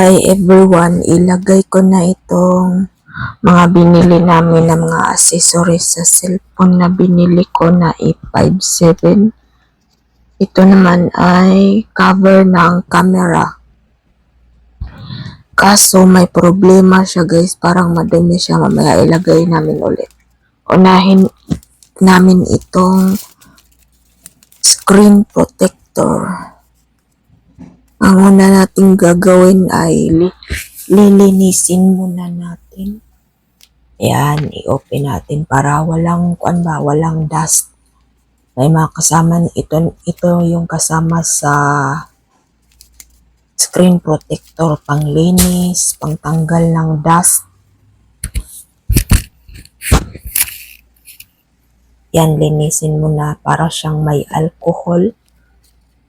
Hi everyone, ilagay ko na itong mga binili namin na mga accessories sa cellphone na binili ko na A57. Ito naman ay cover ng camera. Kaso may problema siya guys, parang madumi siya, mamaya ilagay namin ulit. Unahin namin itong screen protector. Ang una nating gagawin ay lilinisin muna natin. Yan, i-open natin para walang dust. May mga kasama ito yung kasama sa screen protector, panglinis, pangtanggal ng dust. Yan, linisin mo na para siyang may alcohol.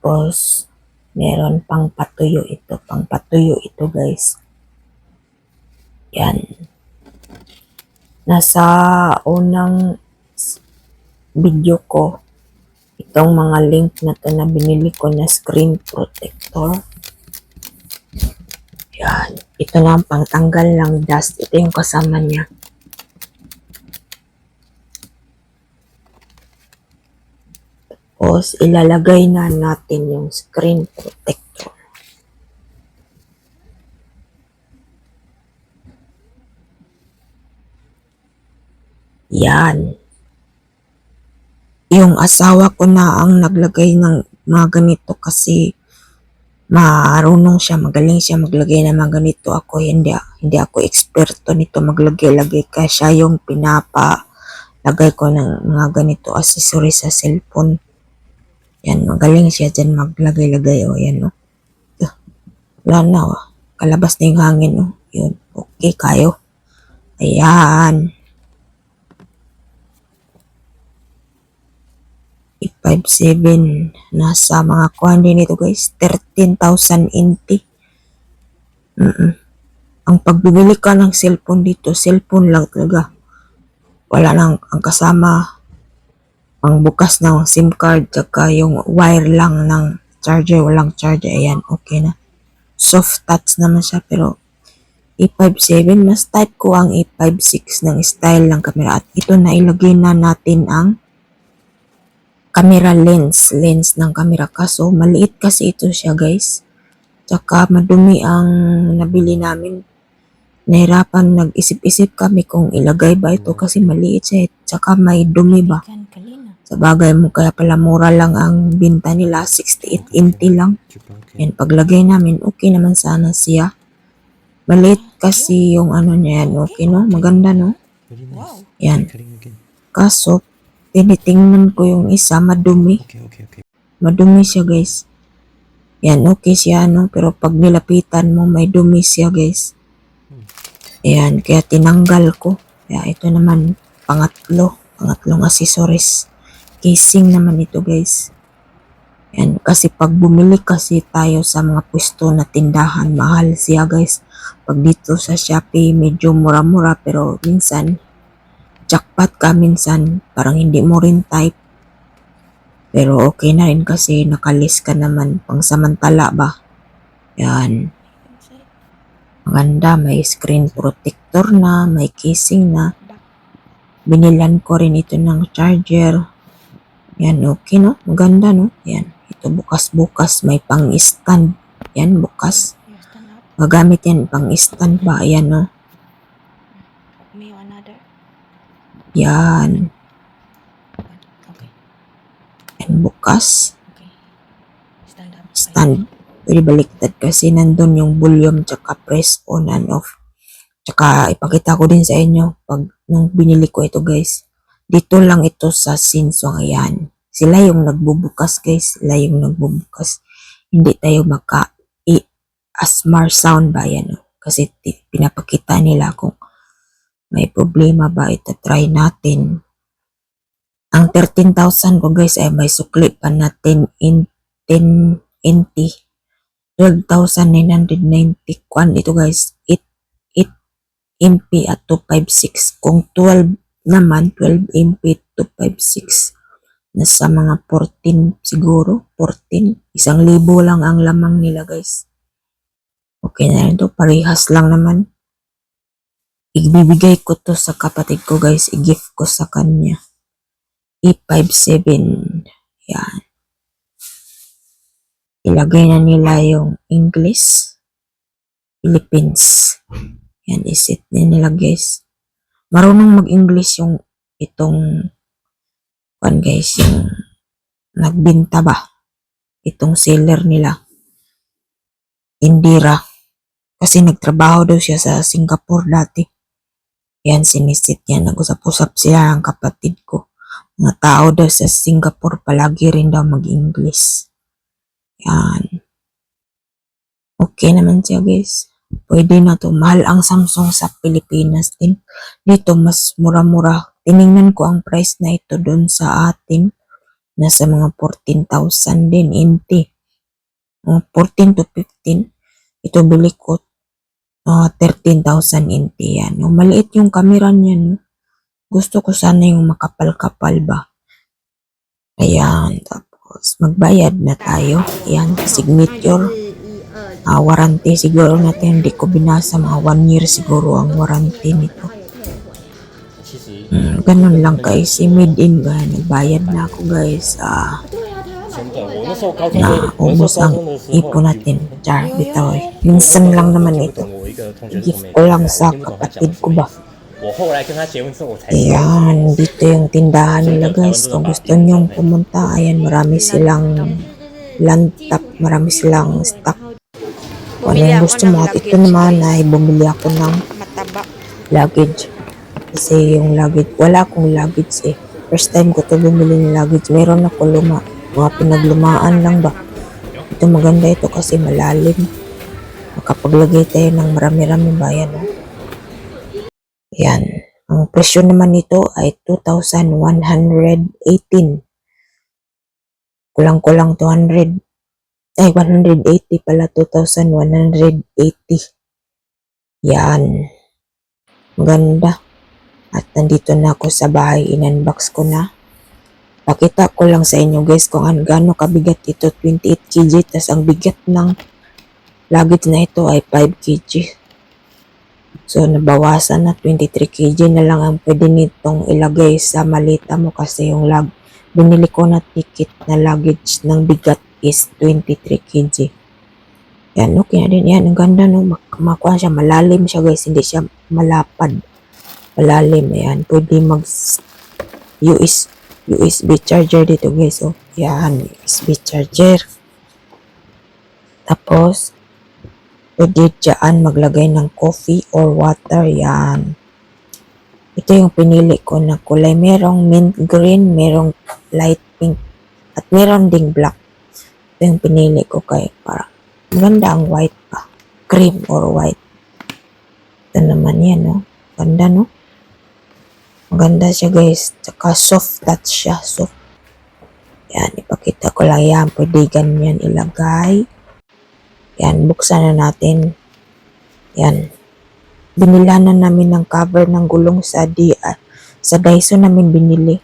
Tapos meron pang patuyo ito guys. Yan. Nasa unang video ko itong mga link na to na binili ko na screen protector. Yan. Ito na ang pangtanggal ng dust. Ito yung kasama niya. Tapos ilalagay na natin yung screen protector. Yan. Yung asawa ko na ang naglagay ng mga ganito kasi marunong siya, magaling siya maglagay ng mga ganito. Ako hindi ako eksperto nito maglagay-lagay, kaya siya yung pinapalagay ko ng mga ganito accessories sa cellphone. Yan, magaling siya dyan maglagay-lagay. O yan, o. Wala na, o. Kalabas na yung hangin, o. Yun, okay kayo. Ayan. 57 nasa mga kuhan din ito guys, 13,000 NT. Ang pagbibili ka ng cellphone dito, cellphone lang talaga, wala nang ang kasama ang bukas ng SIM card tsaka yung wire lang ng charger, walang charger. Ayan, okay na, soft touch naman siya. Pero A57, mas type ko ang A56 ng style ng camera. At ito na ilagay na natin ang camera lens ng camera, kaso maliit kasi ito siya guys, tsaka madumi ang nabili namin. Nahirapan, nag-isip-isip kami kung ilagay ba ito kasi maliit siya, tsaka may dumi ba sa bagay mo, kaya pala mura lang ang binta nila, 68 NT lang. Yan, paglagay namin okay naman sana siya, maliit kasi yung ano niya. Yan, okay no, maganda no. Yan, kaso tinitingnan ko yung isa, madumi. Madumi siya guys. Yan, okay siya no, pero pag nilapitan mo may dumi siya guys. Ayan, kaya tinanggal ko. Kaya ito naman pangatlong accessories. Casing naman ito guys. Yan, kasi pag bumili kasi tayo sa mga pwesto na tindahan, mahal siya guys. Pag dito sa Shopee medyo mura-mura, pero minsan jackpot ka, minsan parang hindi mo rin type. Pero okay na rin kasi nakalis ka naman, pang samantala ba. Yan, maganda, may screen protector na, may casing na. Binilan ko rin ito ng charger. Yan, okay no, maganda no. Yan, ito bukas may pang stand. Yan, bukas magamit yan pang stand ba. Ayan no. Yan. Yan, bukas. Stand. Pwede baliktad kasi nandun yung volume tsaka press on and off. Tsaka ipakita ko din sa inyo pag nung binili ko ito guys. Dito lang ito sa Samsung. Ayan. Sila yung nagbubukas guys. Sila yung nagbubukas. Hindi tayo ASMR sound ba yan. Kasi pinapakita nila kung may problema ba, ito try natin. Ang 13,000 ko guys ay may sukli pa na 10 NT. 12,990 kwan ito guys. 8 MP at 256. Kung 12 naman, 12 MP 256. Nasa mga 14 siguro. 14. 1,000 lang ang lamang nila guys. Okay na rin to. Parehas lang naman. Ibibigay ko to sa kapatid ko guys. I-gift ko sa kanya. E57. Yan. Ilagay na nila yung English. Philippines. Yan. Isit nila guys. Marunong mag-English yung itong guys. Yung nagbinta ba. Itong seller nila. Indira. Kasi nagtrabaho daw siya sa Singapore dati. Yan, sinisit niya. Nag-usap-usap sila ang kapatid ko. Mga tao daw sa Singapore palagi rin daw mag-English. Yan. Okay naman siya guys. Pwede na to. Mahal ang Samsung sa Pilipinas din. Dito mas mura-mura. Tiningnan ko ang price na ito doon sa atin. Nasa mga 14,000 din. Inti. 14 to 15. Ito bili ko 13,000 inti yan. Maliit yung camera niya. No? Gusto ko sana yung makapal-kapal ba. Ayan. Tapos magbayad na tayo. Ayan. Signature. Warranty siguro natin. Hindi ko binasa. Mga 1 year siguro ang warranty nito. Ganun lang guys. Made in ba. Nagbayad na ako guys. Na ubos ang ipon natin. Char, bitaw eh. Minsan lang naman ito. Gift ko lang sa kapatid ko ba. Ayan, dito yung tindahan nila guys. Kung gusto nyong pumunta, ayan, marami silang landtap, marami silang stock. Kung ano yung gusto mo, at ito naman ay bumili ako ng luggage. Kasi yung luggage, wala akong luggage eh. First time ko to bumili ng luggage. Meron ako luma. Mga pinaglumaan lang ba. Ito maganda ito kasi malalim. Makapaglagay tayo ng marami-rami bayan. No? Yan. Ang presyo naman nito ay 2,118. Kulang-kulang 180 pala, 2,180. Yan. Maganda. At nandito na ako sa bahay. In-unbox ko na. Pakita ko lang sa inyo guys kung gaano kabigat ito. 28 kg. Tas ang bigat ng luggage na ito ay 5 kg. So nabawasan na 23 kg na lang ang pwede nitong ilagay sa malita mo kasi yung binili ko na ticket na luggage ng bigat is 23 kg. Yan, okay na din. Yan, ang ganda no. Makuha siya. Malalim siya guys. Hindi siya malapad. Malalim. Ayan. Pwede USB charger dito guys. So, yan. USB charger. Tapos, pwede dyan maglagay ng coffee or water. Yan. Ito yung pinili ko na kulay. Merong mint green, merong light pink, at meron ding black. Ito yung pinili ko kay para maganda ang white pa. Cream or white. Ito naman yan, no? Ganda, no? Maganda siya, guys. Tsaka soft touch siya. Soft. Yan, ipakita ko lang yan. Pwede ganyan ilagay. Yan, buksan na natin. Yan. Binilanan namin ng cover ng gulong sa Daiso namin binili.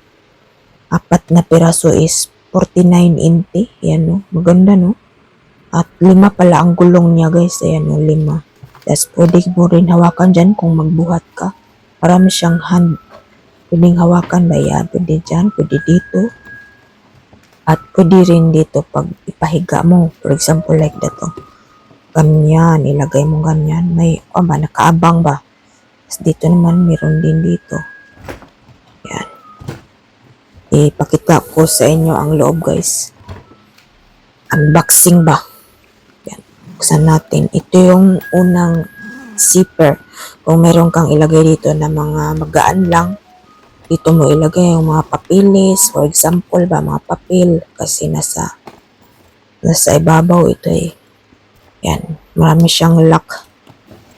4 na piraso is 49 inti. Yan, no? Maganda, no? At 5 pala ang gulong niya, guys. Ayan, no? 5. Tapos pwede mo rin hawakan dyan kung magbuhat ka. Marami siyang pwedeng hawakan ba yan? Pwede dyan, pwede dito. At pwede rin dito pag ipahiga mo. For example, like that. Oh. Ganyan, ilagay mo ganyan. May, nakaabang ba? Tapos dito naman, meron din dito. Yan. Ipakita ko sa inyo ang loob, guys. Unboxing ba? Yan. Buksan natin. Ito yung unang zipper. Kung meron kang ilagay dito na mga magaan lang, dito mo ilagay yung mga papilis. For example ba, mga papel. Kasi nasa ibabaw ito eh. Yan. Marami siyang lock.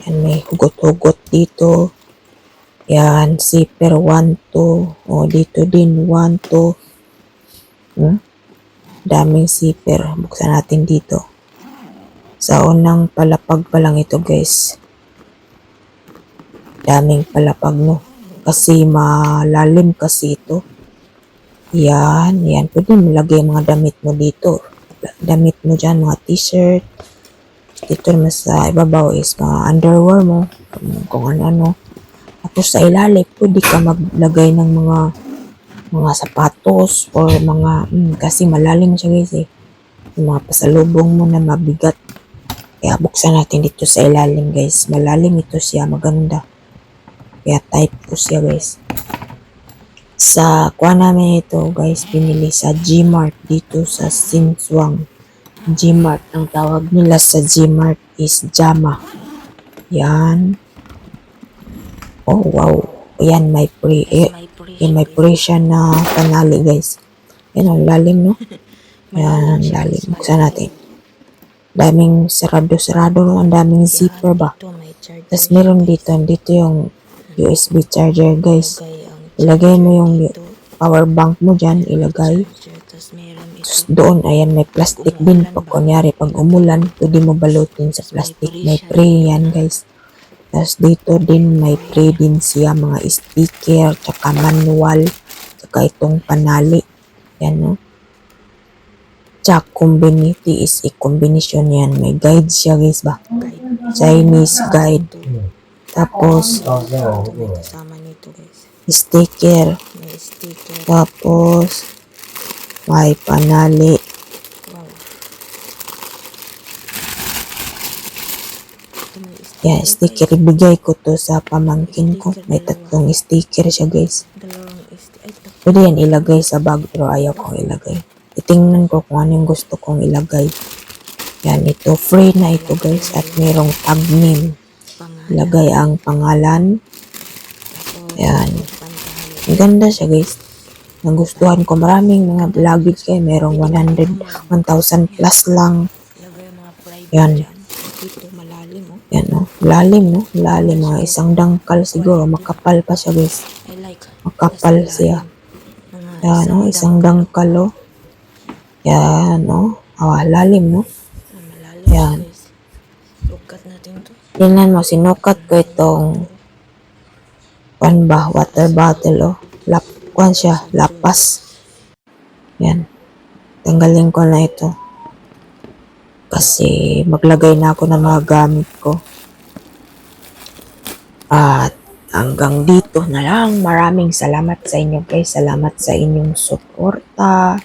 Yan. May hugot-hugot dito. Yan. Zipper 1, 2. O dito din 1, 2. Daming zipper. Buksan natin dito. Sa unang palapag pa lang ito guys. Daming palapag no. Kasi malalim kasi ito. Yan. Yan. Pwede mo lagay mga damit mo dito. Damit mo dyan. Mga t-shirt. dito naman sa ibabaw is mga underwear mo, kung ano-ano. Tapos sa ilalim, pwede ka maglagay ng mga sapatos or mga, kasi malalim siya guys eh. Yung mga pasalubong mo na mabigat. Kaya buksan natin dito sa ilalim guys. Malalim ito siya, maganda. Kaya type ko siya guys. Sa kuha namin ito guys, pinili sa Gmart dito sa Sinswang. Gmart, ang tawag nila sa Gmart is Jama. Yan. Oh wow. Yan, may pre. May pre siya na panali guys. Yan ang lalim no. Yan, lalim. Buksan natin. Daming sarado-sarado no. Ang daming zipper ba. Tapos meron dito yung USB charger guys. Ilagay mo yung power bank mo dyan, ilagay. Tapos doon, ayan, may plastic din. Pag kunyari, pag umulan, pwede mo balutin sa plastic. May pre yan guys. Tapos dito din, may pre din siya, mga sticker, tsaka manual, tsaka itong panali. Yan no. Tsaka community is a combination yan. May guide siya guys ba. Chinese guide. Tapos, Kasama nito guys. sticker. May sticker. Tapos, may panali. Wow. Ito may sticker. Yan, sticker. Ibigay ko to sa pamangkin ko. May tatlong sticker siya guys. Dalawang sticker. Ay, ito. Pwede yan ilagay sa bag pero ayaw kong ilagay. Itingnan ko kung ano yung gusto kong ilagay. Yan, ito. Free na ito guys. At mayroong tag name. Ilagay ang pangalan. Yan. Ang ganda siya guys. Nagustuhan ko. Maraming mga luggage kayo. Merong 1,000 plus lang. Lagay mga private Yan. dyan. Dito malalim oh. Yan no. Lalim no. Lalim. Mga isang dangkal siguro. Makapal pa siya guys. I like. Makapal siya. Mga Yan no. Isang dangkal oh. Yan no. Lalim no. malalim Yan. guys. Sukat natin to. Tingnan mo. Sinukat ko itong water bottle oh. Kuan siya, lapas. Yan. Tanggalin ko na ito. Kasi maglagay na ako ng mga gamit ko. At hanggang dito na lang. Maraming salamat sa inyo guys. Salamat sa inyong suporta.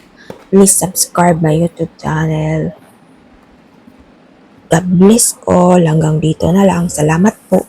Please subscribe my YouTube channel. God bless all. Hanggang dito na lang. Salamat po.